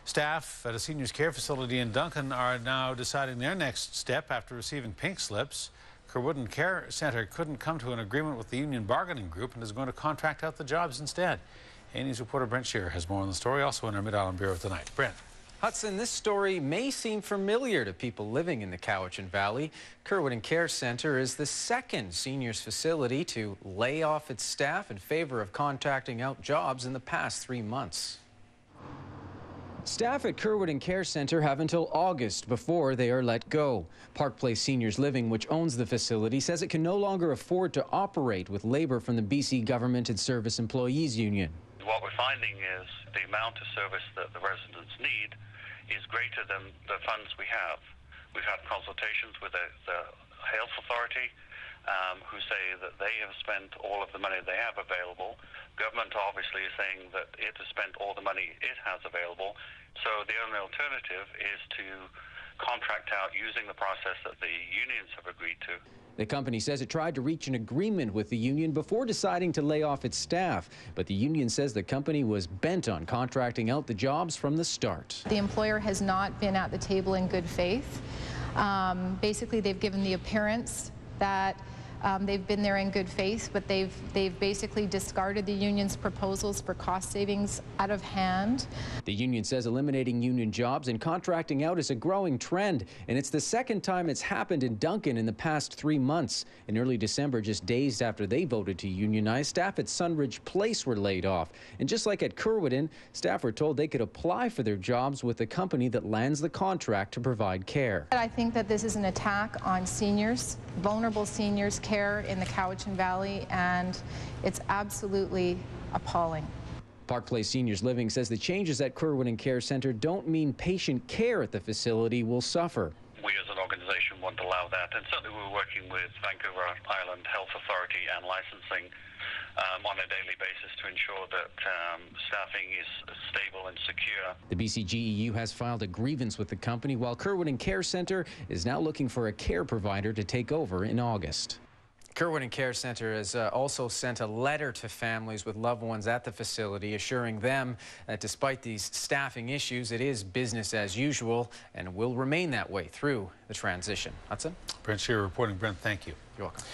Staff at a seniors care facility in Duncan are now deciding their next step after receiving pink slips. Cerwydden Care Centre couldn't come to an agreement with the union bargaining group and is going to contract out the jobs instead. A-News reporter Brent Shearer has more on the story, also in our Mid-Island Bureau tonight. Brent. Hudson, this story may seem familiar to people living in the Cowichan Valley. Cerwydden Care Centre is the second seniors facility to lay off its staff in favor of contracting out jobs in the past 3 months. Staff at Cerwydden Care Centre have until August before they are let go. Park Place Seniors Living, which owns the facility, says it can no longer afford to operate with labour from the BC Government and Service Employees Union. What we're finding is the amount of service that the residents need is greater than the funds we have. We've had consultations with the health authority who say that they have spent all of the money they have available. Government obviously is saying that it has spent all the money it has available. So the only alternative is to contract out using the process that the unions have agreed to. The company says it tried to reach an agreement with the union before deciding to lay off its staff, but the union says the company was bent on contracting out the jobs from the start. The employer has not been at the table in good faith. Basically, they've given the appearance that they've been there in good faith, but they've basically discarded the union's proposals for cost savings out of hand. The union says eliminating union jobs and contracting out is a growing trend, and it's the second time it's happened in Duncan in the past 3 months. In early December, just days after they voted to unionize, staff at Sunridge Place were laid off. And just like at Cerwydden, staff were told they could apply for their jobs with the company that lands the contract to provide care. I think that this is an attack on seniors, vulnerable seniors, care in the Cowichan Valley, and it's absolutely appalling. Park Place Seniors Living says the changes at Cerwydden Care Centre don't mean patient care at the facility will suffer. We as an organisation won't allow that, and certainly we're working with Vancouver Island Health Authority and licensing on a daily basis to ensure that staffing is stable and secure. The BCGEU has filed a grievance with the company, while Cerwydden Care Centre is now looking for a care provider to take over in August. Cerwydden Care Centre has also sent a letter to families with loved ones at the facility, assuring them that despite these staffing issues, it is business as usual and will remain that way through the transition. Hudson? Brent Shearer reporting. Brent, thank you. You're welcome.